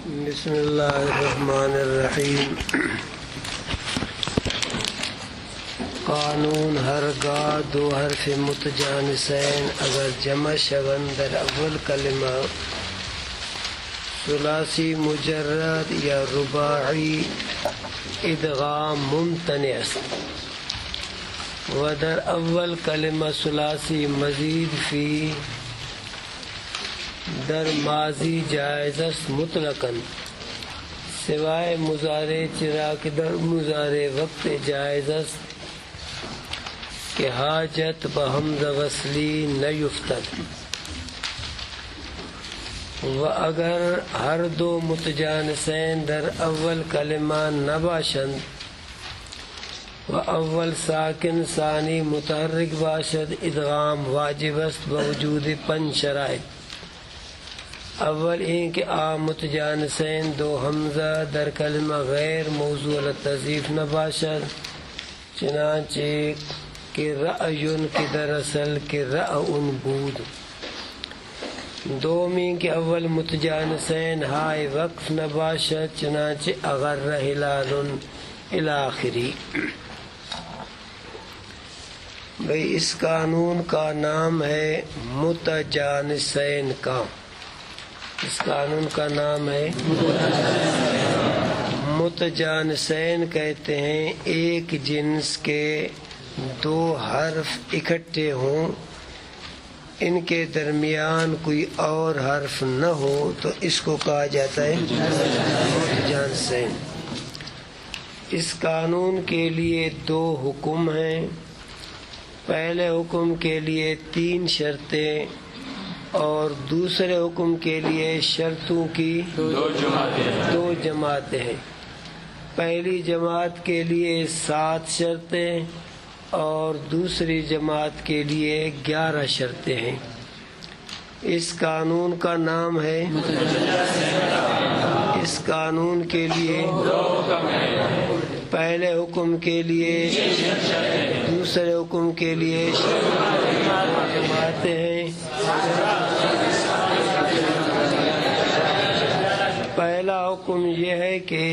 بسم اللہ الرحمن الرحیم۔ قانون ہرگاہ دو حرف متجانسین اگر جمع شوند در اول کلمہ ثلاثی مجرد یا رباعی ادغام ممتنع است و در اول کلمہ ثلاثی مزید فی در ماضی جائز است مطلقاً سوائے مضارع چرا کہ در مضارع وقت جائز است کہ حاجت بحمز وصلی نیفتد و اگر ہر دو متجانسین در اول کلمہ نباشند و اول ساکن ثانی متحرک باشد ادغام واجب است بوجود 5 شرائط۔ اول این کہ متجانسین دو حمزہ در کلمہ غیر موضوع التضعیف نباشد چنانچہ کہ رأیون کی دراصل کہ رأون بود۔ دومی کہ اول متجانسین ہائے وقف نباشد چنانچہ اغر ہلالن الاخری۔ بھئی اس قانون کا نام ہے متجانسین کا، اس قانون کا نام ہے متجانسین کہتے ہیں ایک جنس کے دو حرف اکٹھے ہوں، ان کے درمیان کوئی اور حرف نہ ہو تو اس کو کہا جاتا ہے متجانسین۔ اس قانون کے لیے 2 حکم ہیں۔ پہلے حکم کے لیے 3 شرطیں اور دوسرے حکم کے لیے شرطوں کی 2 جماعتیں ہیں۔ پہلی جماعت کے لیے 7 شرطیں اور دوسری جماعت کے لیے 11 شرطیں ہیں۔ اس قانون کا نام ہے اس قانون کے لیے پہلے حکم کے لیے دوسرے حکم کے لیے جماعتیں ہیں۔ پہلا حکم یہ ہے کہ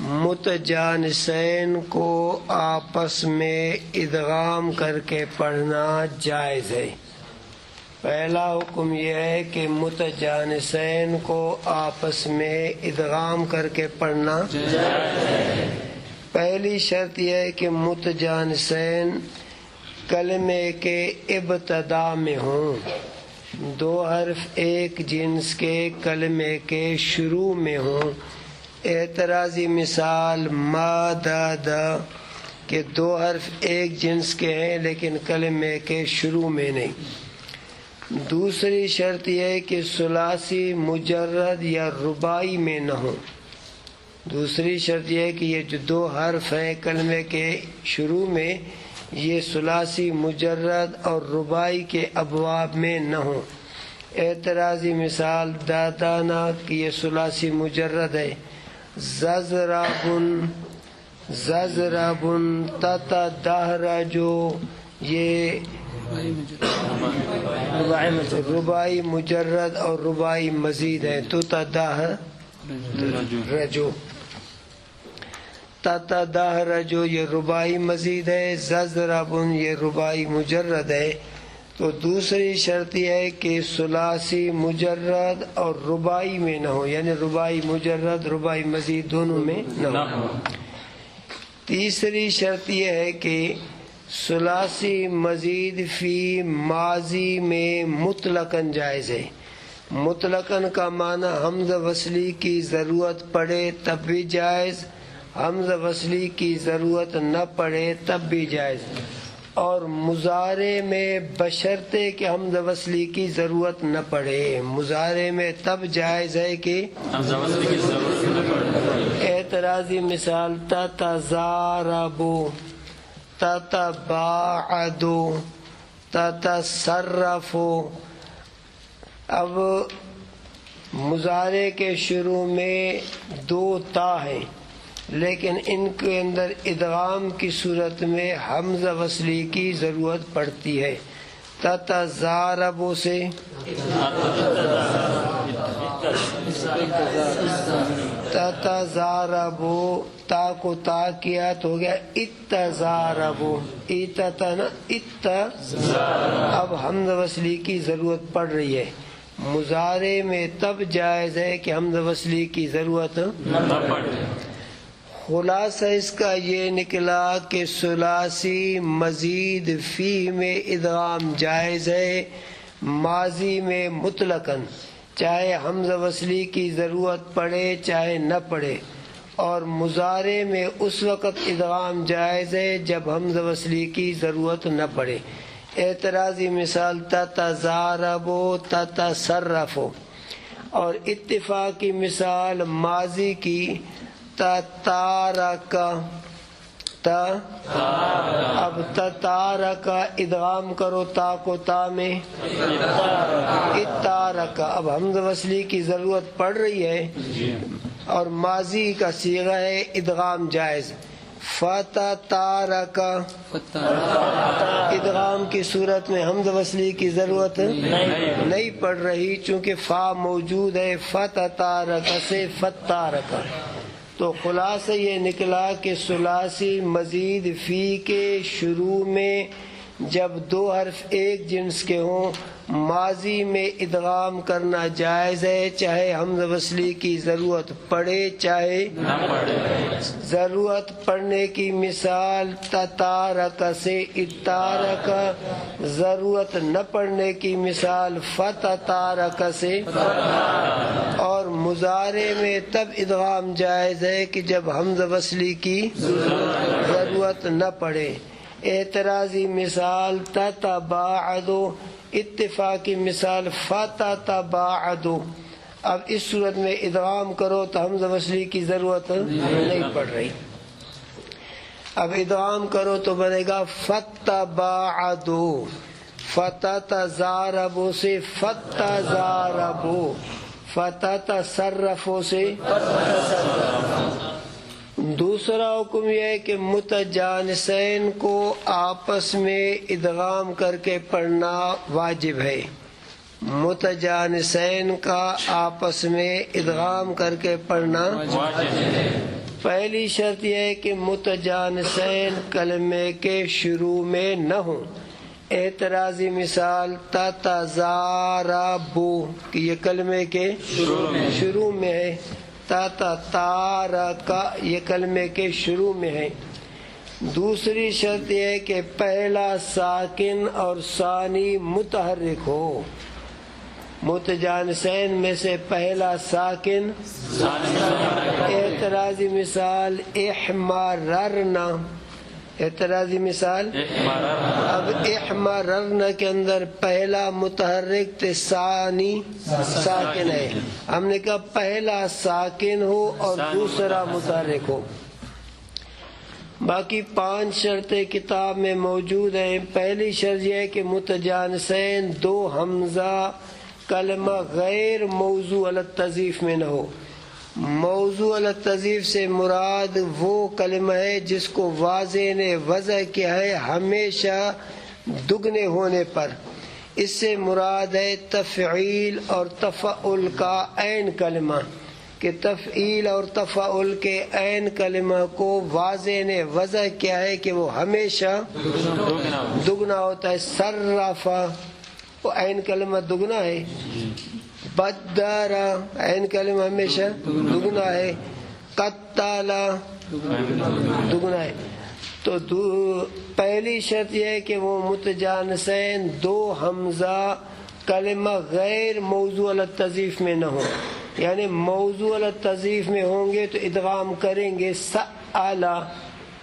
متجانسین کو آپس میں ادغام کر کے پڑھنا جائز ہے۔ پہلا حکم یہ ہے کہ متجانسین کو آپس میں ادغام کر کے پڑھنا جائز ہے۔ پہلی شرط یہ ہے کہ متجانسین کلمے کے ابتدا میں ہوں، 2 حرف ایک جنس کے کلمے کے شروع میں ہوں۔ اعتراضی مثال ما دا دا کہ 2 حرف ایک جنس کے ہیں لیکن کلمے کے شروع میں نہیں۔ دوسری شرط یہ ہے کہ ثلاثی مجرد یا رباعی میں نہ ہوں۔ دوسری شرط یہ ہے کہ یہ جو 2 حرف ہیں کلمے کے شروع میں یہ ثلاثی مجرد اور رباعی کے ابواب میں نہ ہوں۔ اعتراضی مثال دادانا کہ یہ ثلاثی مجرد ہے۔ ززرابن ززرابن تتدہرجو یہ رباعی مجرد اور رباعی مزید ہے۔ تتدہرجو تتدہرجو یہ رباعی مزید ہے، ززرابن یہ رباعی مجرد ہے۔ تو دوسری شرط یہ ہے کہ ثلاثی مجرد اور رباعی میں نہ ہو، یعنی رباعی مجرد رباعی مزید دونوں میں نہ ہو۔ تیسری شرط یہ ہے کہ ثلاثی مزید فی ماضی میں مطلقاً جائز ہے۔ مطلقاً کا معنی حمزہ وصلی کی ضرورت پڑے تب بھی جائز، حمزہ وصلی کی ضرورت نہ پڑے تب بھی جائز، اور مضارع میں بشرطے کہ حمزہ وصلی کی ضرورت نہ پڑے۔ مضارع میں تب جائز ہے کہ حمزہ وصلی کی ضرورت نہ پڑے۔ اعتراضی مثال تتزاربو تتباعدو تتصرفو۔ اب مضارع کے شروع میں 2 تا ہیں لیکن ان کے اندر ادغام کی صورت میں حمزہ وصلی کی ضرورت پڑتی ہے۔ تتزاربو سے تتزاربو، تا کو تا کیا تو ہو گیا اتزاربو، اب حمز وصلی کی ضرورت پڑ رہی ہے۔ مضارع میں تب جائز ہے کہ حمز وصلی کی ضرورت نہ پڑے۔ خلاصہ اس کا یہ نکلا کہ ثلاثی مزید فی میں ادغام جائز ہے، ماضی میں مطلقاً، چاہے حمز وصلی کی ضرورت پڑے چاہے نہ پڑے، اور مضارع میں اس وقت ادغام جائز ہے جب حمز وصلی کی ضرورت نہ پڑے۔ اعتراضی مثال تتزاربو تتصرفو، اور اتفاقی مثال ماضی کی تتارک، اب تتارک ادغام کرو تا کو تا میں اتارک، اب حمز وصلی کی ضرورت پڑ رہی ہے اور ماضی کا صیغہ ہے، ادغام جائز۔ فتتارک، ادغام کی صورت میں حمز وصلی کی ضرورت نہیں پڑ رہی چونکہ فا موجود ہے، فتتارک سے فتارک۔ تو خلاصہ یہ نکلا کہ ثلاثی مزید فی کے شروع میں جب دو حرف ایک جنس کے ہوں ماضی میں ادغام کرنا جائز ہے، چاہے حمز وصلی کی ضرورت پڑے چاہے نہ پڑے۔ ضرورت پڑنے کی مثال تتارک سے اتارک، ضرورت نہ پڑنے کی مثال فتتارک سے، اور مضارع میں تب ادغام جائز ہے کہ جب حمز وصلی کی ضرورت نہ پڑے۔ اعتراضی مثال تتباعدو، اتفاقی مثال فتتباعدو۔ اب اس صورت میں ادغام کرو تو حمز وصلی کی ضرورت نہیں پڑ رہی، اب ادغام کرو تو بنے گا فتباعدو، فتتزاربو سے فتزاربو، فتتصرفو سے دوسرا حکم یہ ہے کہ متجانسین کو آپس میں ادغام کر کے پڑھنا واجب ہے۔ متجانسین کا آپس میں ادغام کر کے پڑھنا واجب ہے۔ پہلی شرط یہ ہے کہ متجانسین کلمے کے شروع میں نہ ہوں۔ اعتراضی مثال تتزاربو کہ یہ کلمے کے شروع میں ہے، تتارک یہ کلمے کے شروع میں ہے۔ دوسری شرط یہ ہے کہ پہلا ساکن اور ثانی متحرک ہو۔ متجانسین میں سے پہلا ساکن، اعتراضی مثال احمررنا، اعتراضی مثال اب احمررنا کے اندر پہلا متحرک تے ثانی ساکن ہے، ہم نے کہا پہلا ساکن ہو اور دوسرا متحرک ہو۔ باقی 5 شرطیں کتاب میں موجود ہیں۔ پہلی شرط یہ ہے کہ متجانسین دو حمزہ کلمہ غیر موضوع علی التضعیف میں نہ ہو۔ موضوع علی التضعیف سے مراد وہ کلمہ ہے جس کو واضح نے وضع کیا ہے ہمیشہ دگنے ہونے پر۔ اس سے مراد ہے تفعیل اور تفعل کا عین کلمہ، کہ تفعیل اور تفعل کے عین کلمہ کو واضح نے وضع کیا ہے کہ وہ ہمیشہ دگنا ہوتا ہے۔ صرفا وہ عین کلمہ دگنا ہے، بدارا عین کلمہ ہمیشہ دگنا ہے، قتالا دگنا ہے۔ تو پہلی شرط یہ ہے کہ وہ متجانسین دو حمزہ کلمہ غیر موضوع علی التضعیف میں نہ ہوں، یعنی موضوع علی التضعیف میں ہوں گے تو ادغام کریں گے سألا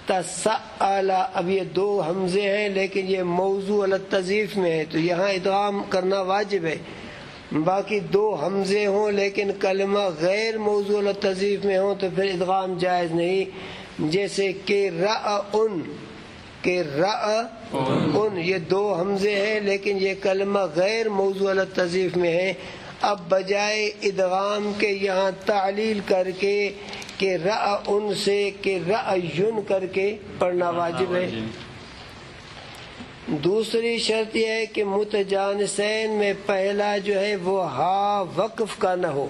تسألا، اب یہ دو حمزے ہیں لیکن یہ موضوع علی التضعیف میں ہے تو یہاں ادغام کرنا واجب ہے۔ باقی دو حمزے ہوں لیکن کلمہ غیر موضوع علی التضعیف میں ہوں تو پھر ادغام جائز نہیں، جیسے کہ رأن، کہ رأن یہ دو حمزے ہیں لیکن یہ کلمہ غیر موضوع علی التضعیف میں ہے۔ اب بجائے ادغام کے یہاں تعلیل کر کے کہ رأن سے کہ رأیون کر کے پڑھنا واجب ہے۔ دوسری شرط یہ ہے کہ متجانسین میں پہلا جو ہے وہ ہا وقف کا نہ ہو،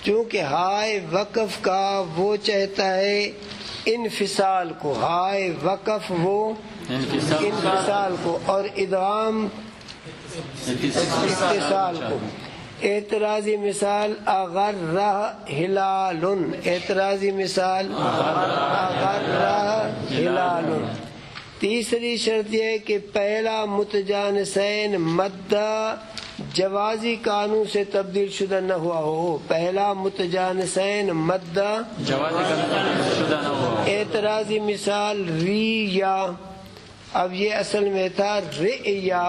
چونکہ ہائے وقف کا وہ چاہتا ہے انفصال کو، ہائے وقف وہ انفصال کو، اور ادغام اتصال کو۔ اعتراضی مثال اغرہ ہلال، اعتراضی مثال اغرہ ہلال۔ تیسری شرط یہ ہے کہ پہلا متجانسین مدہ جوازی قانون سے تبدیل شدہ نہ ہوا ہو، پہلا متجانسین مدہ جوازی قانون شدہ نہ ہوا۔ اعتراضی مثال ریا، اب یہ اصل میں تھا ریا،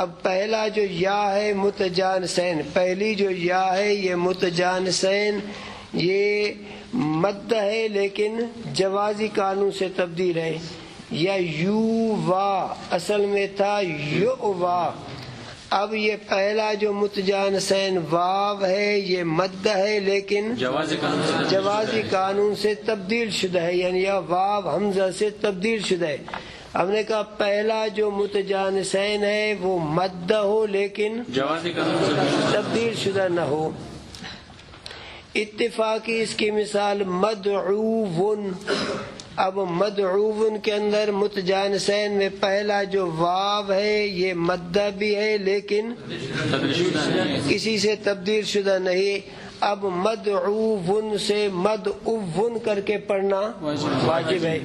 اب پہلا جو یا ہے متجانسین، پہلی جو یا ہے یہ متجانسین، یہ مدہ ہے لیکن جوازی قانون سے تبدیل ہے۔ یا یو وا، اصل میں تھا یو وا، اب یہ پہلا جو متجانسین واو ہے یہ مدہ ہے لیکن جوازی قانون سے تبدیل شدہ ہے، یعنی یہ واو حمزہ سے تبدیل شدہ ہے۔ ہم نے کہا پہلا جو متجانسین ہے وہ مدہ ہو لیکن جوازی قانون سے تبدیل شدہ نہ ہو۔ اتفاقی اس کی مثال مدعوون، اب مدعوون کے اندر متجانسین میں پہلا جو واو ہے یہ مدہ بھی ہے لیکن کسی سے تبدیل شدہ نہیں، اب مدعوون سے مدعوون کر کے پڑھنا واجب ہے۔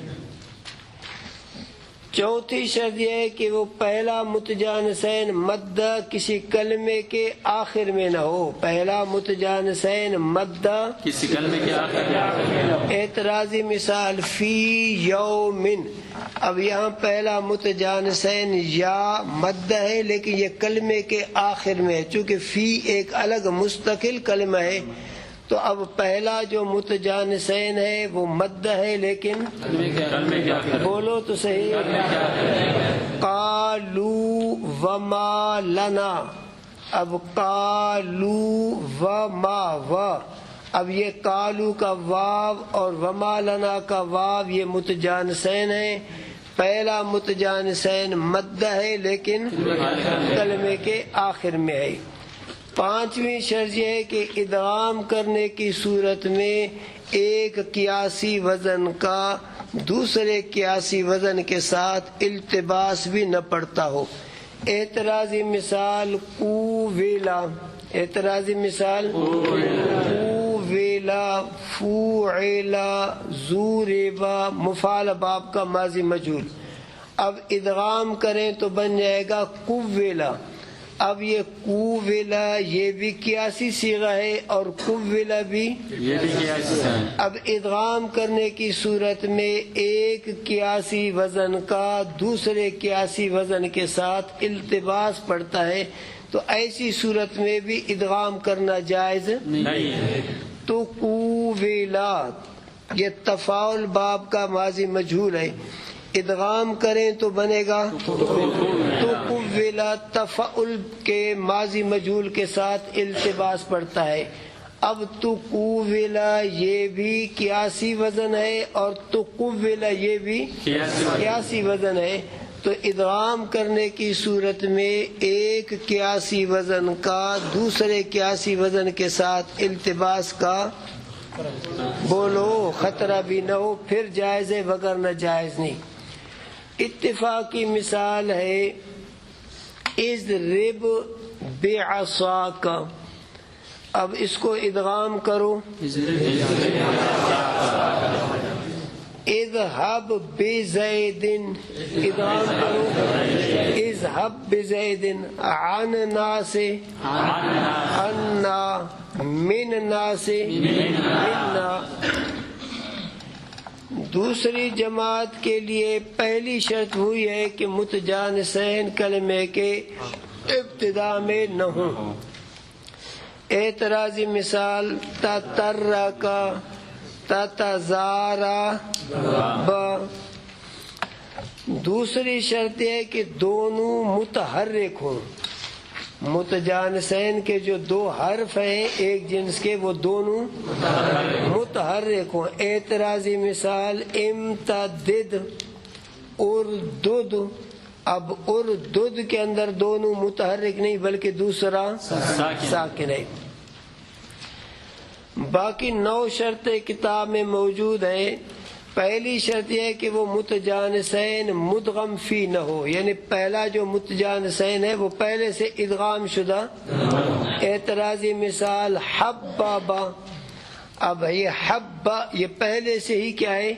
چوتھی شرط یہ ہے کہ وہ پہلا متجانسین مدہ کسی کلمے کے آخر میں نہ ہو، پہلا متجانسین مدہ کسی کلمے کے آخر میں۔ اعتراضی مثال فی یومن، اب یہاں پہلا متجانسین یا مدہ ہے لیکن یہ کلمے کے آخر میں ہے، چونکہ فی ایک الگ مستقل کلمہ ہے تو اب پہلا جو متجانسین ہے وہ مدہ ہے لیکن بولو تو صحیح، قالو وما لنا، اب قالو وما و، اب یہ قالو کا واو اور وما لنا کا واو یہ متجانسین ہیں، پہلا متجانسین مدہ ہے لیکن کلمے کے آخر میں ہے۔ پانچویں شرط یہ ہے کہ ادغام کرنے کی صورت میں ایک قیاسی وزن کا دوسرے قیاسی وزن کے ساتھ التباس بھی نہ پڑتا ہو۔ اعتراضی مثال قویلا، اعتراضی مثال قویلا، فوعلا، زوربا، مفعول باب کا ماضی مجہول، اب ادغام کریں تو بن جائے گا قویلا، اب یہ قویلا یہ بھی قیاسی صیغہ ہے اور قویلا بھی یہ بھی قیاسی ہے۔ اب ادغام کرنے کی صورت میں ایک قیاسی وزن کا دوسرے قیاسی وزن کے ساتھ التباس پڑتا ہے تو ایسی صورت میں بھی ادغام کرنا جائز نہیں ہے۔ تو قویلا یہ تفاعل باب کا ماضی مجہول ہے، ادغام کریں تو بنے گا تو قویلا، تفعل کے ماضی مجہول کے ساتھ التباس پڑتا ہے۔ اب تو قویلا یہ بھی قیاسی وزن ہے اور تو قویلا یہ بھی قیاسی وزن ہے تو ادغام کرنے کی صورت میں ایک قیاسی وزن کا دوسرے قیاسی وزن کے ساتھ التباس کا بولو خطرہ بھی نہ ہو، پھر جائز ہے وگرنہ جائز نہیں۔ اتفاقی مثال ہے اضرب بعصاک، اب اس کو ادغام کرو، اذهب بزید، ادغام کرو اذهب بزید، عنا سے عنا، مننا سے منا۔ دوسری جماعت کے لیے پہلی شرط ہوئی ہے کہ متجانسین کلمے کے ابتدا میں نہ ہوں۔ اعتراضی مثال تترک، تتزارا با۔ دوسری شرط ہے کہ دونوں متحرک ہوں، متجانسین کے جو دو حرف ہیں ایک جنس کے وہ دونوں متحرک ہوں۔ اعتراضی مثال امتدد، اردد، اب اردد کے اندر دونوں متحرک نہیں بلکہ دوسرا ساکن ہے۔ باقی 9 شرطیں کتاب میں موجود ہیں۔ پہلی شرط یہ ہے کہ وہ متجانسین مدغم فی نہ ہو، یعنی پہلا جو متجانسین ہے وہ پہلے سے ادغام شدہ۔ اعتراضی مثال حبابا، اب یہ حبا یہ پہلے سے ہی کیا ہے؟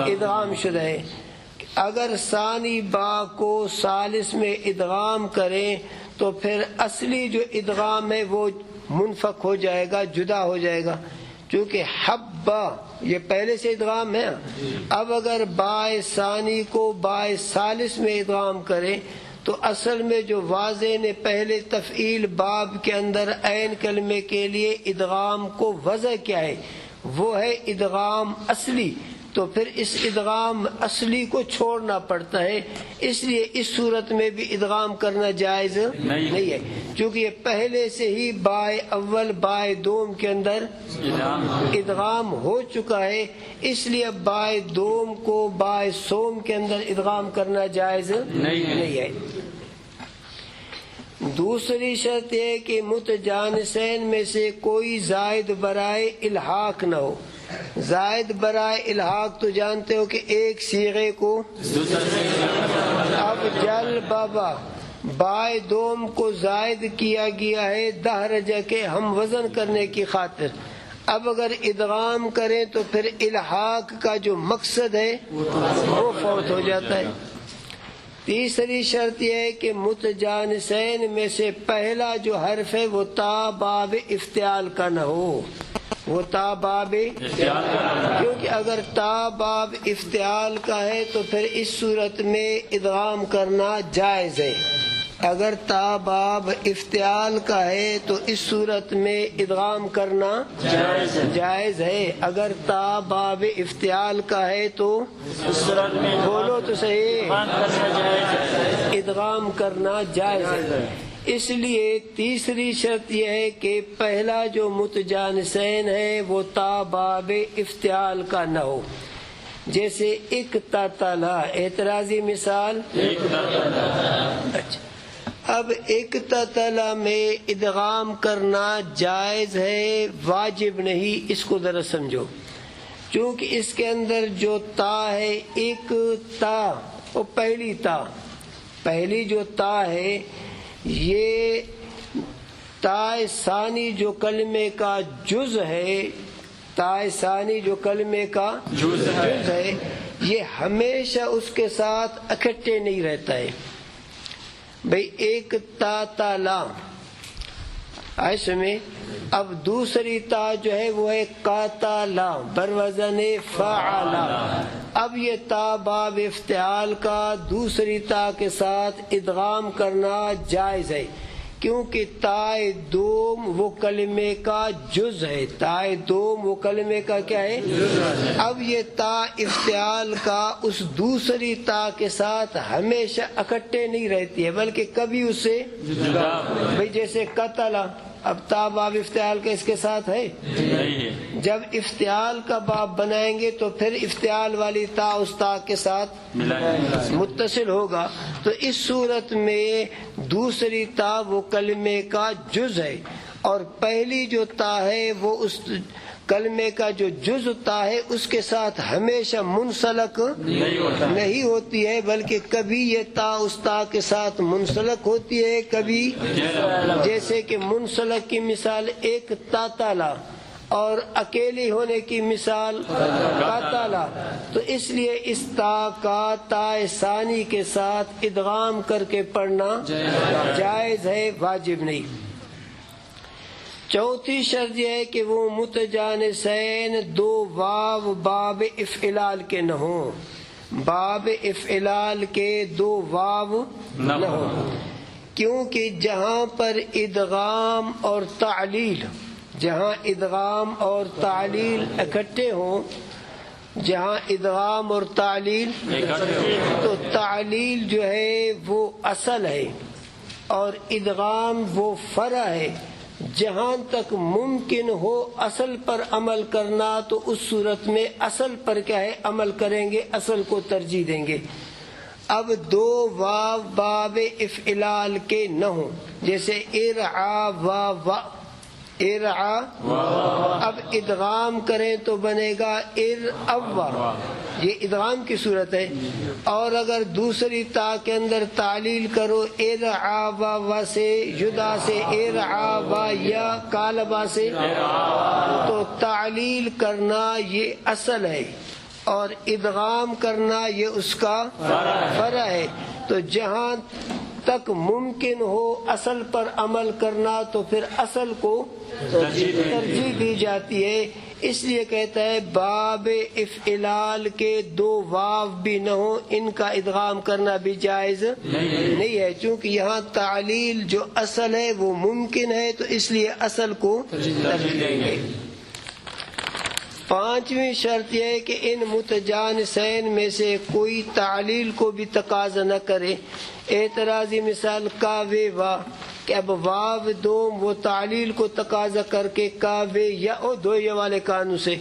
ادغام شدہ ہے۔ اگر ثانی با کو ثالث میں ادغام کریں تو پھر اصلی جو ادغام ہے وہ منفک ہو جائے گا، جدا ہو جائے گا، چونکہ حبا یہ پہلے سے ادغام ہے۔ اب اگر بائے ثانی کو بائے ثالث میں ادغام کریں تو اصل میں جو واضح نے پہلے تفعیل باب کے اندر عین کلمے کے لیے ادغام کو وضع کیا ہے، وہ ہے ادغام اصلی، تو پھر اس ادغام اصلی کو چھوڑنا پڑتا ہے، اس لیے اس صورت میں بھی ادغام کرنا جائز نہیں ہے، کیونکہ یہ پہلے سے ہی بائے اول بائے دوم کے اندر ادغام ہو چکا ہے، اس لیے بائے دوم کو بائے سوم کے اندر ادغام کرنا جائز نہیں ہے۔ دوسری شرط یہ کہ متجانسین میں سے کوئی زائد برائے الحاق نہ ہو۔ زائد برائے الحاق تو جانتے ہو کہ ایک صیغے کو، اب جل بابا بائے دوم کو زائد کیا گیا ہے دہرجہ کے ہم وزن کرنے کی خاطر، اب اگر ادغام کریں تو پھر الحاق کا جو مقصد ہے وہ فوت ہو جاتا ہے۔ تیسری شرط یہ ہے کہ متجانسین میں سے پہلا جو حرف ہے وہ تا باب افتعال کا نہ ہو، وہ تا باب، کیونکہ اگر تا باب افتعال کا ہے تو پھر اس صورت میں ادغام کرنا جائز ہے۔ اگر تا باب افتعال کا ہے تو اس صورت میں ادغام کرنا جائز ہے۔ اگر تا باب افتعال کا ہے تو بولو تو صحیح، ادغام کرنا جائز ہے۔ اس لیے تیسری شرط یہ ہے کہ پہلا جو متجانسین ہے وہ تا باب افتعال کا نہ ہو، جیسے اقتتلا، اعتراضی مثال اچھا، اب اقتتلا میں ادغام کرنا جائز ہے، واجب نہیں، اس کو ذرا سمجھو، چونکہ اس کے اندر جو تا ہے ایک تا، وہ پہلی جو تا ہے یہ تا ثانی جو کلمے کا جز ہے، تا ثانی جو کلمے کا جز ہے، یہ ہمیشہ اس کے ساتھ اکٹھے نہیں رہتا ہے۔ بھئی ایک تا تالا ایسے میں، اب دوسری تا جو ہے وہ ہے قاتلا بروزن فعلا، اب یہ تا باب افتعال کا دوسری تا کے ساتھ ادغام کرنا جائز ہے، کیونکہ تائے دوم وہ کلمے کا جز ہے، تائے دوم وہ کلمے کا کیا ہے؟ اب یہ تا افتعال کا اس دوسری تا کے ساتھ ہمیشہ اکٹھے نہیں رہتی ہے، بلکہ کبھی اسے بھئی جیسے قتلا، اب تا باب افتعال کا اس کے ساتھ ہے، جب افتعال کا باب بنائیں گے تو پھر افتعال والی تا اس تا کے ساتھ متصل ہوگا، تو اس صورت میں دوسری تا وہ کلمے کا جز ہے، اور پہلی جو تا ہے وہ اس کلمے کا جو جز تا ہے اس کے ساتھ ہمیشہ منسلک نہیں ہوتی ہے، بلکہ کبھی یہ تا اس تا کے ساتھ منسلک ہوتی ہے، کبھی، جیسے کہ منسلک کی مثال ایک تاتالا اور اکیلی ہونے کی مثال قاتلا، تو اس لیے اس تا کا تا ثانی کے ساتھ ادغام کر کے پڑھنا جائز ہے، واجب نہیں۔ چوتھی شرط یہ ہے کہ وہ متجانسین دو واو باب افعلال کے نہ ہوں، باب افعلال کے دو واو نہ ہوں، کیونکہ جہاں پر ادغام اور تعلیل، جہاں ادغام اور تعلیل اکٹھے ہوں، جہاں ادغام اور تعلیل، تو تعلیل جو ہے وہ اصل ہے اور ادغام وہ فرع ہے، جہاں تک ممکن ہو اصل پر عمل کرنا تو اس صورت میں اصل پر کیا ہے عمل کریں گے، اصل کو ترجیح دیں گے۔ اب دو واو باب افعلال کے نہ ہوں، جیسے ارعا وا وا، ارعا، اب ادغام کریں تو بنے گا ارعوا، یہ ادغام کی صورت ہے. اور اگر دوسری تا کے اندر تعلیل کرو ارعوا و سے، یدا سے ارعوا یا کالبا سے، تو تعلیل کرنا یہ اصل ہے اور ادغام کرنا یہ اس کا فرع ہے. تو جہاں تک ممکن ہو اصل پر عمل کرنا تو پھر اصل کو ترجیح دی جاتی ہے. اس لیے کہتا ہے باب افعلال کے دو واو بھی نہ ہو ان کا ادغام کرنا بھی جائز نہیں ہے، چونکہ یہاں تعلیل جو اصل ہے وہ ممکن ہے تو اس لیے اصل کو ترجیح دیں گے. پانچویں شرط یہ ہے کہ ان متجانسین میں سے کوئی تعلیل کو بھی تقاضا نہ کرے. اعتراضی مثال کا وے وا، کہ اب واو دوم وہ تعلیل کو تقاضا کر کے کا وے یا او دو یہ والے کانوں سے،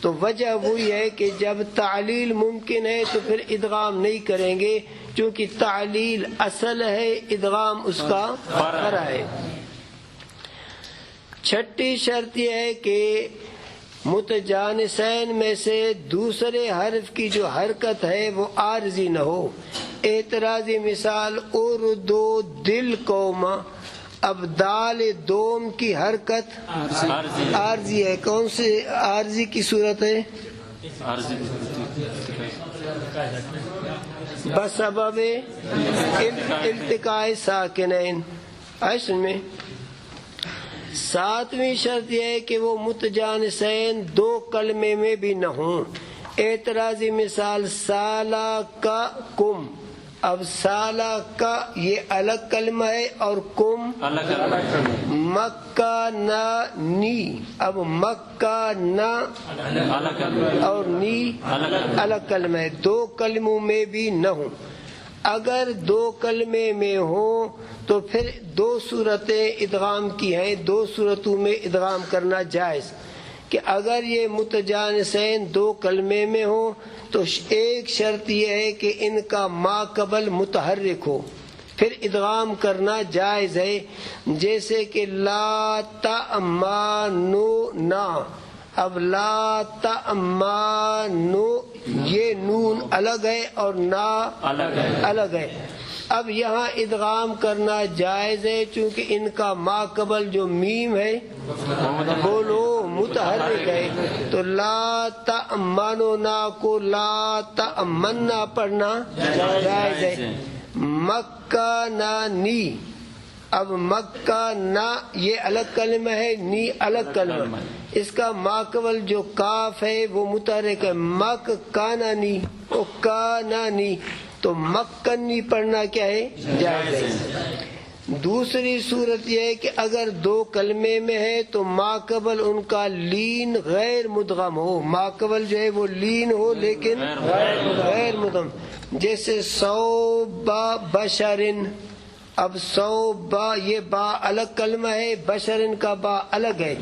تو وجہ وہی ہے کہ جب تعلیل ممکن ہے تو پھر ادغام نہیں کریں گے، چونکہ تعلیل اصل ہے، ادغام اس کا فرع ہے. چھٹی شرط یہ ہے کہ متجانسین میں سے دوسرے حرف کی جو حرکت ہے وہ عارضی نہ ہو. اعتراضی مثال اردو دل قوما، اب دال دوم کی حرکت عارضی ہے. کون سے عارضی کی صورت ہے؟ بسبب التقاء ساکنین. ایسے میں ساتویں شرط یہ ہے کہ وہ متجانسین دو کلمے میں بھی نہ ہوں. اعتراضی مثال سالہ کا کم، اب سالہ کا یہ الگ کلمہ ہے اور کم مکہ نہ نی، اب مکہ نہ اور نی الگ کلمہ ہے، دو کلموں میں بھی نہ ہوں. اگر دو کلمے میں ہوں تو پھر دو صورتیں ادغام کی ہیں، دو صورتوں میں ادغام کرنا جائز. کہ اگر یہ متجانسین دو کلمے میں ہوں تو ایک شرط یہ ہے کہ ان کا ما قبل متحرک ہو، پھر ادغام کرنا جائز ہے. جیسے کہ لا تأمانو نا، اب لا تأمانو یہ نون الگ ہے اور نا الگ ہے. اب یہاں ادغام کرنا جائز ہے چونکہ ان کا ما قبل جو میم ہے بولو متحرک ہے، تو لا تأمنو نا کو لا تأمنا پڑھنا جائز ہے. مکہ نا نی، اب مکہ نا یہ الگ کلمہ ہے، نی الگ کلمہ، اس کا ماقبل جو کاف ہے وہ متحرک ہے. مک کانا نی او کانا نی، تو مکنی پڑھنا کیا ہے؟ جائز ہے. دوسری صورت یہ ہے کہ اگر دو کلمے میں ہے تو ماقبل ان کا لین غیر مدغم ہو، ماقبل جو ہے وہ لین ہو لیکن غیر مدغم. جیسے صوبا بشرن، اب صوبا یہ با الگ کلمہ ہے، بشرن کا با الگ ہے،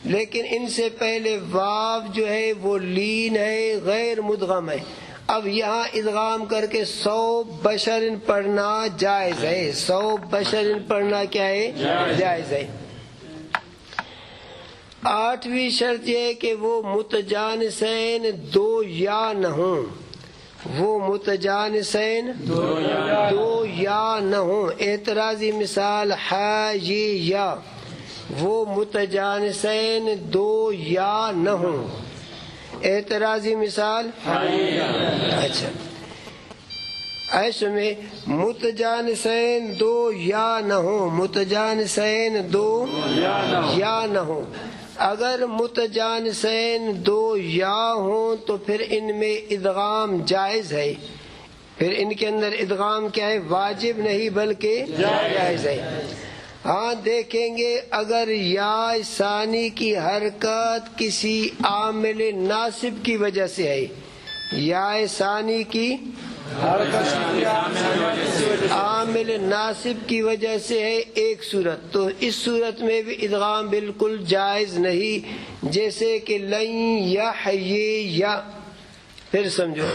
لیکن ان سے پہلے واو جو ہے وہ لین ہے غیر مدغم ہے. اب یہاں ادغام کر کے صوب بشرن پڑھنا جائز ہے، صوب بشرن پڑھنا کیا ہے؟ جائز ہے. آٹھویں شرط یہ ہے کہ وہ متجانسین دو یا نہ ہوں، وہ متجانسین دو یا نہ ہوں. اعتراضی مثال حاجیہ، وہ متجانسین دو یا نہ ہوں. اعتراضی مثال اچھا ایسے میں متجانسین دو یا نہ ہوں، متجانسین دو یا نہ ہوں. اگر متجانسین دو یا ہوں تو پھر ان میں ادغام جائز ہے، پھر ان کے اندر ادغام کیا ہے؟ واجب نہیں بلکہ جائز ہے. ہاں دیکھیں گے اگر یا ثانی کی حرکت کسی عامل ناصب کی وجہ سے ہے، یا ثانی کی عامل ناصب کی وجہ سے ہے ایک صورت، تو اس صورت میں بھی ادغام بالکل جائز نہیں. جیسے کہ لن یحیی، پھر سمجھو.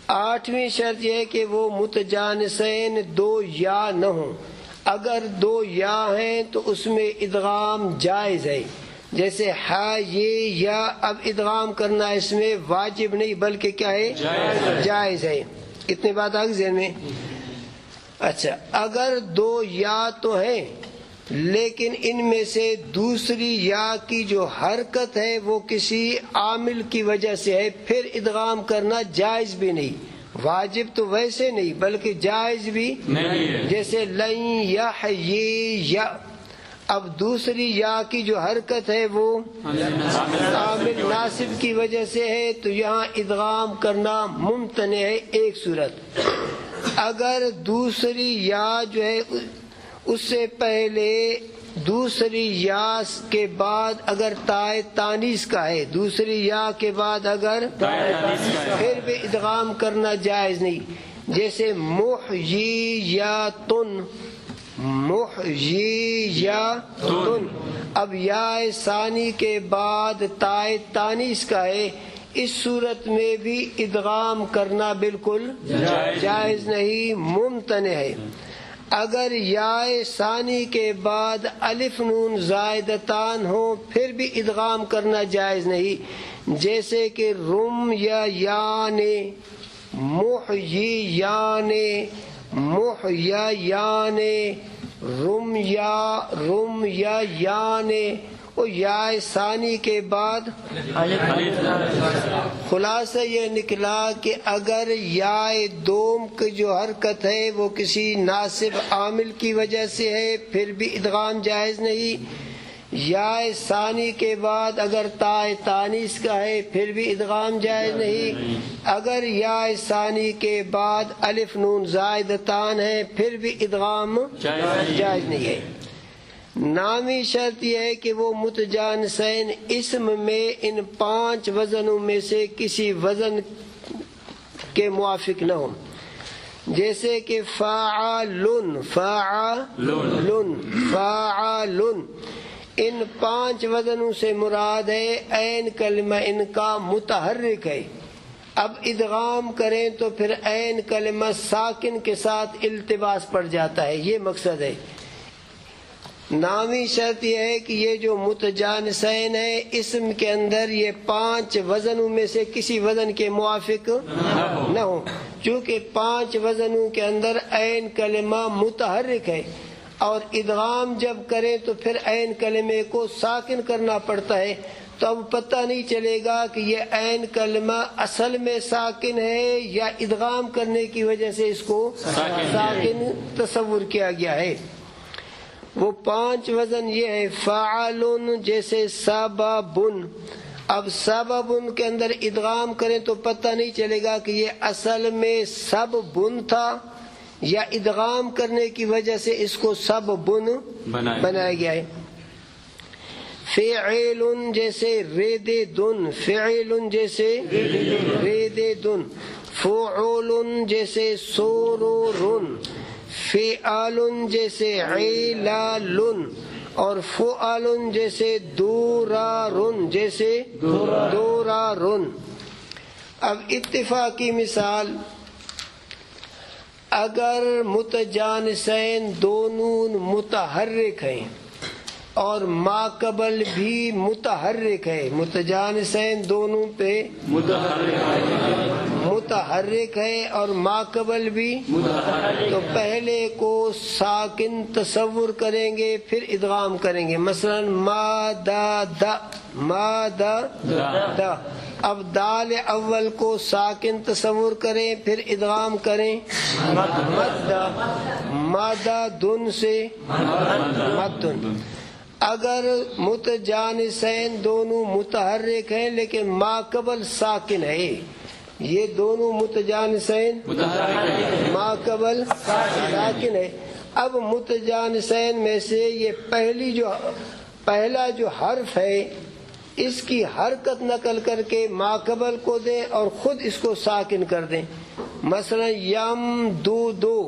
آٹھویں شرط یہ ہے کہ وہ متجانسین دو یا نہ ہوں. اگر دو یا ہیں تو اس میں ادغام جائز ہے، جیسے ہا یہ یا، اب ادغام کرنا اس میں واجب نہیں بلکہ کیا ہے؟ جائز ہے۔ اتنی بات آ گئی ذہن میں؟ اچھا، اگر دو یا تو ہیں لیکن ان میں سے دوسری یا کی جو حرکت ہے وہ کسی عامل کی وجہ سے ہے، پھر ادغام کرنا جائز بھی نہیں، واجب تو ویسے نہیں بلکہ جائز بھی نہیں ہے۔ جیسے لن یا، اب دوسری یا کی جو حرکت ہے وہ عامل ناصب کی وجہ سے ہے، تو یہاں ادغام کرنا ممتنع ہے ایک صورت۔ اگر دوسری یا جو ہے اس سے پہلے دوسری یا کے بعد اگر تائے تانیث کا ہے، دوسری یا کے بعد اگر پھر بھی ادغام کرنا جائز نہیں، جیسے محییاتن، محییاتن، اب یا ثانی کے بعد تائے تانیث کا ہے، اس صورت میں بھی ادغام کرنا بالکل جائز نہیں، ممتنع ہے۔ اگر یا ثانی کے بعد الف نون زائدتان ہو پھر بھی ادغام کرنا جائز نہیں، جیسے کہ رم یا یانے، محییانے، محییانے، رم یا یانے، اور یا ثانی کے بعد خلاصہ یہ نکلا کہ اگر یا دوم کی جو حرکت ہے وہ کسی ناصب عامل کی وجہ سے ہے پھر بھی ادغام جائز نہیں، یا ثانی کے بعد اگر تائے تانیث کا ہے پھر بھی ادغام جائز نہیں، اگر یا ثانی کے بعد الف نون زائدتان ہے پھر بھی ادغام جائز نہیں ہے۔ نامی شرط یہ ہے کہ وہ متجانسین اسم میں ان 5 وزنوں میں سے کسی وزن کے موافق نہ ہوں، جیسے کہ فاعلن، فاعلن، فاعلن، ان 5 وزنوں سے مراد ہے عین کلمہ ان کا متحرک ہے، اب ادغام کریں تو پھر عین کلمہ ساکن کے ساتھ التباس پڑ جاتا ہے، یہ مقصد ہے۔ نامی شرط یہ ہے کہ یہ جو متجانسین ہے اسم کے اندر یہ 5 وزنوں میں سے کسی وزن کے موافق نہ ہوں، چونکہ 5 وزنوں کے اندر عین کلمہ متحرک ہے، اور ادغام جب کریں تو پھر عین کلمے کو ساکن کرنا پڑتا ہے، تو اب پتہ نہیں چلے گا کہ یہ عین کلمہ اصل میں ساکن ہے یا ادغام کرنے کی وجہ سے اس کو ساکن تصور کیا گیا ہے۔ وہ 5 وزن یہ ہے فاعلن، جیسے سببن، اب سببن کے اندر ادغام کریں تو پتہ نہیں چلے گا کہ یہ اصل میں سببن تھا یا ادغام کرنے کی وجہ سے اس کو سببن بنایا گیا ہے۔ فعلن جیسے ریددن، فعلن جیسے ریددن، فعلن جیسے سورورن، فعلن جیسے عیلالن، اور فعلن جیسے دورارن، جیسے دورارن۔ اب اتفاقی مثال، اگر متجانسین دونوں متحرک ہیں اور ماقبل بھی متحرک ہے، متجانسین دونوں پہ متحرک ہے اور ماقبل بھی تو پہلے کو ساکن تصور کریں گے پھر ادغام کریں گے، مثلا مادہ، مادہ، اب دال اول کو ساکن تصور کریں پھر ادغام کریں مدہ، مادہ دن سے مدن۔ اگر متجانسین دونوں متحرک ہیں لیکن ماقبل ساکن ہے، یہ دونوں متجانسین ماقبل ساکن ہے، اب متجانسین میں سے یہ پہلا جو حرف ہے اس کی حرکت نقل کر کے ماقبل کو دیں اور خود اس کو ساکن کر دیں، مثلا یم دو،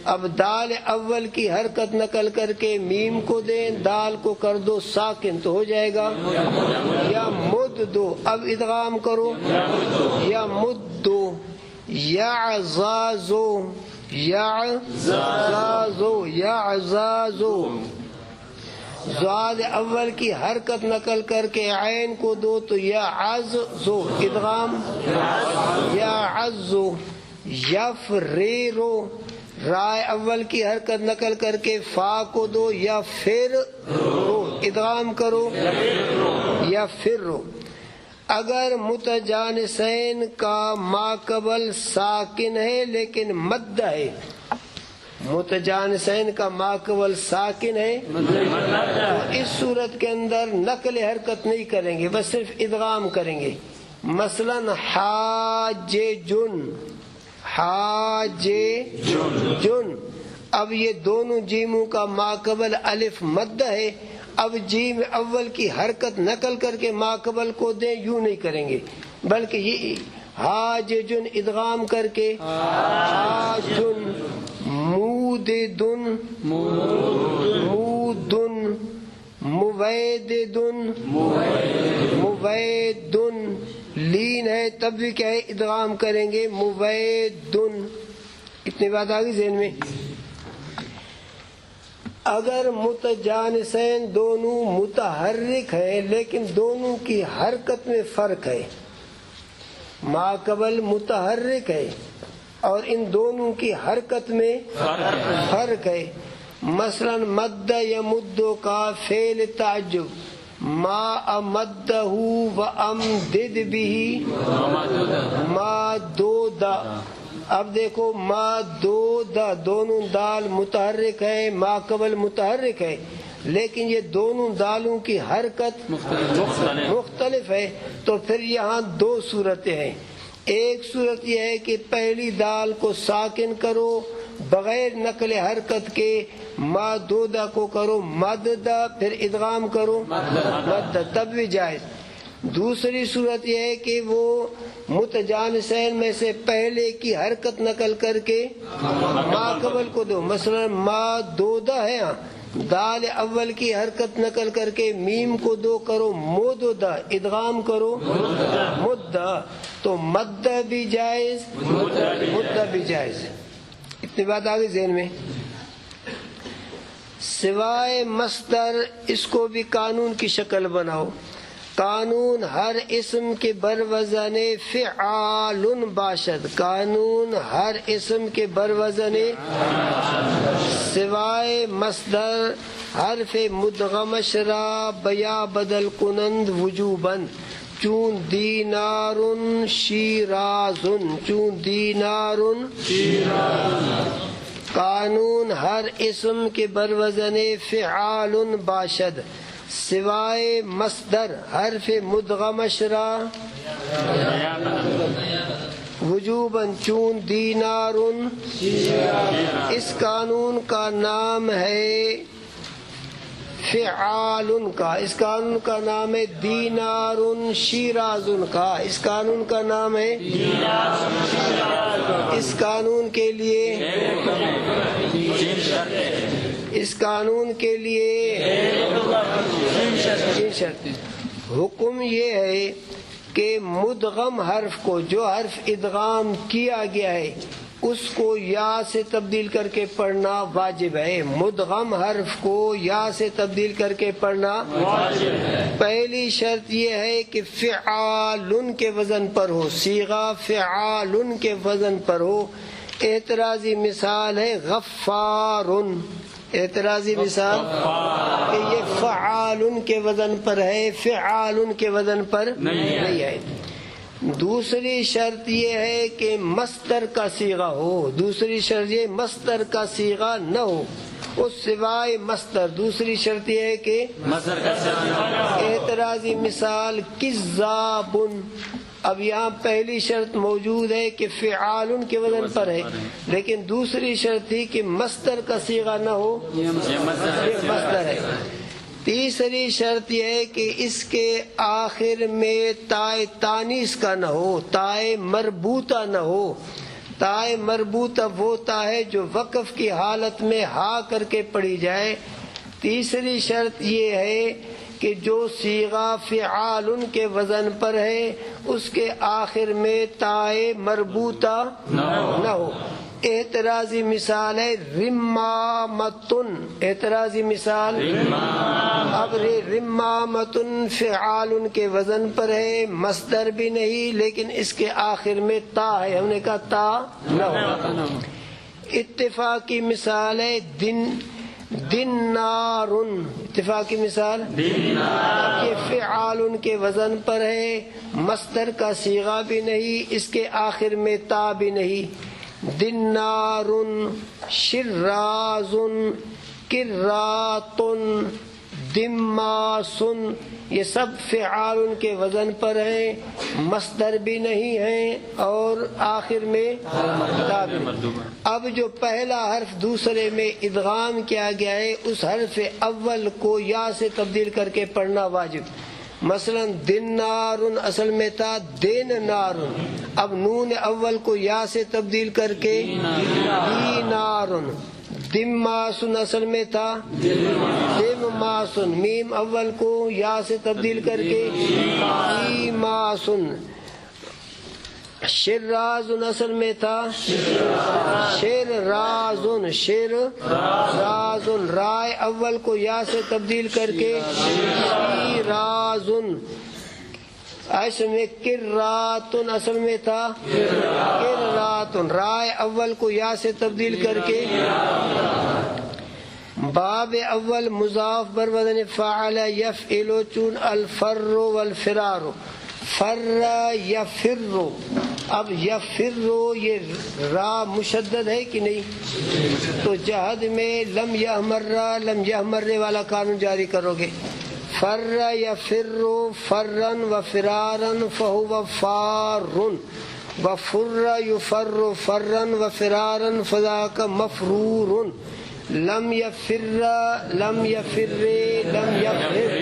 اب دال اول کی حرکت نقل کر کے میم کو دیں، دال کو کر دو ساکن تو ہو جائے گا، یا مد دو، اب ادغام کرو، یا مد دو، یا زازو، یعزازو یعزازو زاد اول کی حرکت نقل کر کے عین کو دو تو یعزو ادغام یعزو یفریرو رائے اول کی حرکت نقل کر کے فا کو دو یا پھر رو ادغام کرو یا پھر رو اگر متجانسین کا ماقبل ساکن ہے لیکن مد ہے متجانسین کا ماقبل ساکن ہے تو اس صورت کے اندر نقل حرکت نہیں کریں گے بس صرف ادغام کریں گے مثلا حاججن حاججن اب یہ دونوں جیموں کا ماقبل الف مد ہے اب جیم اول کی حرکت نقل کر کے ماقبل کو دیں یوں نہیں کریں گے بلکہ یہ حاججن ادغام کر کے حاجن موددن مودن مویددن مویدن لین ہے تب بھی کیا ہے ادغام کریں گے مویدن اتنی بات آ گئی ذہن میں اگر متجانسین دونوں متحرک ہیں لیکن دونوں کی حرکت میں فرق ہے ماقبل متحرک ہے اور ان دونوں کی حرکت میں فرق ہے مثلا مد یمدو کا فعل تعجب ما امدہ و امدد بھی ما دو دا اب دیکھو ما دو دا دونوں دال متحرک ہے ماقبل متحرک ہے لیکن یہ دونوں دالوں کی حرکت مختلف ہے تو پھر یہاں دو صورتیں ہیں ایک صورت یہ ہے کہ پہلی دال کو ساکن کرو بغیر نقل حرکت کے ما دودا کو کرو مددا پھر ادغام کرو مددا تب بھی جائز دوسری صورت یہ ہے کہ وہ متجانسین میں سے پہلے کی حرکت نقل کر کے ماقبل کو دو مثلا ما دودا ہے دال اول کی حرکت نقل کر کے میم کو دو کرو موددا ادغام کرو مدہ تو مدہ بھی جائز مدہ بھی جائز اتنی بات آ گئی ذہن میں سوائے مصدر اس کو بھی قانون کی شکل بناؤ قانون ہر اسم کے بروزن فعال باشد قانون ہر اسم کے بروزن سوائے مصدر حرف مدغم شرا بیا بدل کنند وجوباً چون دینار شیراز چون دینار قانون ہر اسم کے بروزن فعال باشد سوائے مصدر حرف مدغم شرا وجوباً چون دینار اس قانون کا نام ہے فعال کا اس قانون کا نام ہے دینار شیراز کا اس قانون کا نام ہے اس قانون کے لیے اس قانون کے لیے حکم یہ ہے کہ مدغم حرف کو جو حرف ادغام کیا گیا ہے اس کو یا سے تبدیل کر کے پڑھنا واجب ہے مدغم حرف کو یا سے تبدیل کر کے پڑھنا واجب ہے پہلی شرط یہ ہے کہ فعال کے وزن پر ہو صیغہ فعال کے وزن پر ہو اعتراضی مثال ہے غفار اعتراضی مثال کہ یہ فعال کے وزن پر ہے فعال کے وزن پر نہیں ہے دوسری شرط یہ ہے کہ مصدر کا صیغہ ہو دوسری شرط یہ مصدر کا صیغہ نہ ہو اس سوائے مصدر دوسری شرط یہ ہے کہ مصدر کا صیغہ اعتراضی مثال کذاب اب یہاں پہلی شرط موجود ہے کہ فعال کے وزن پر ہے لیکن دوسری شرط تھی کہ مصدر کا صیغہ نہ ہو یہ مصدر ہے تیسری شرط یہ ہے کہ اس کے آخر میں تائے تانیث کا نہ ہو تائے مربوطہ نہ ہو تائے مربوطہ وہ تا ہے جو وقف کی حالت میں ہا کر کے پڑھی جائے تیسری شرط یہ ہے کہ جو صیغہ فعال کے وزن پر ہے اس کے آخر میں تائے مربوطہ نہ ہو اعتراضی مثال ہے رمامتن، اعتراضی مثال اب رمامتن فعال کے وزن پر ہے، مصدر بھی نہیں لیکن اس کے آخر میں تا ہے، ہم نے کہا تا نہ ہوگا۔ اتفاقی مثال ہے دینارن، اتفاقی مثال یہ فعال کے وزن پر ہے، مصدر کا صیغہ بھی نہیں، اس کے آخر میں تا بھی نہیں۔ دینارن، شرازن، کراتن، دماسن، یہ سب فعال کے وزن پر ہیں، مصدر بھی نہیں ہیں اور آخر میں تا بھی نہیں۔ اب جو پہلا حرف دوسرے میں ادغام کیا گیا ہے اس حرف اول کو یا سے تبدیل کر کے پڑھنا واجب۔ مثلا دینارن اصل میں تھا دین نارن، اب نون اول کو یا سے تبدیل کر کے دینارن۔ دماسن اصل میں تھا دماسن، میم اول کو یا سے تبدیل کر کے دیماسن۔ شرازن اصل میں تھا شرازن، شرازن، رائے اول کو یا سے تبدیل کر کے شیرازن۔ ایسے میں کراتن اصل میں تھا کراتن، رائے اول کو یا سے تبدیل کر کے۔ باب اول مضاف بر وزن فعل یفعل چون الفر والفرار، فر یفر، اب یفر یہ را مشدد ہے کہ نہیں، تو جہد میں لم یحمر والا قانون جاری کرو گے۔ فر یفر فرن و فرارن فہو فارن، وفر یفر فرن و فرارن فذاک مفرور۔ لم یفر لم یفر لم یفر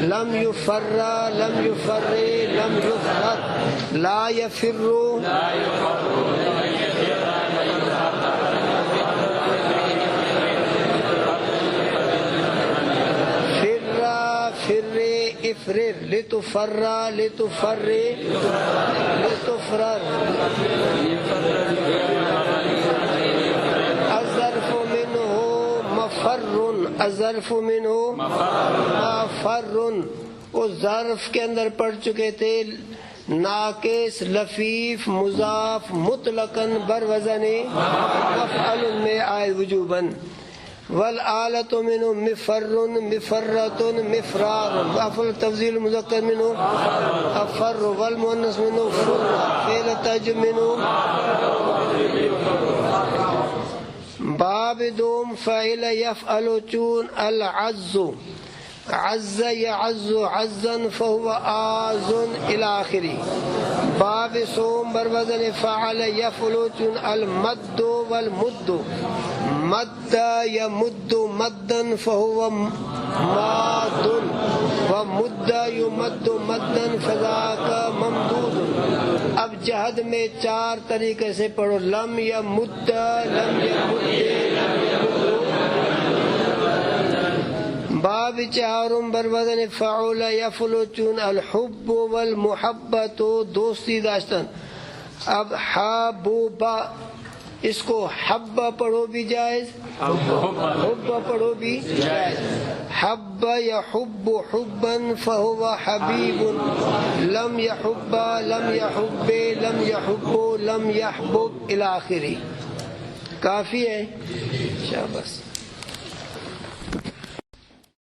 لم یفر لم یفر لم یفر لا یفر فر افرر لتفر لتفر لتفرر۔ الظرف منه مفر، الظرف منه مفر، وہ ظرف کے اندر پڑھ چکے تھے ناقص لفیف مضاف مطلقاً بر وزن مفعل میں آئے وجوباً۔ والآلۃ منه مفر مفرۃ مفرار، وافعل تفضیل مذکر منه افر، والمؤنث منه فر، فعل تج منه۔ باب دوم فعل یفعل چون العز، عز یعز عزا فهو آز الى آخری۔ باب سوم بر وزن فعل یفعل چون المد والمد، مد یمد مدا فهو ماد، ومد یمد مدا فذاک ممدود۔ اب جہد میں چار طریقے سے پڑھو، لم یمد لم یمد لم یمد۔ باب چہارم بر وزن فعل یفعل چون الحب والمحبت، دوستی داشتن۔ اب حبوبا، اس کو حبا پڑھو بھی جائز، حبا پڑھو بھی جائز۔ حب یحب حبا فهو حبیب، لم یحب لم یحب لم یحب لم یحبب الی آخری۔ کافی ہے، شاباش۔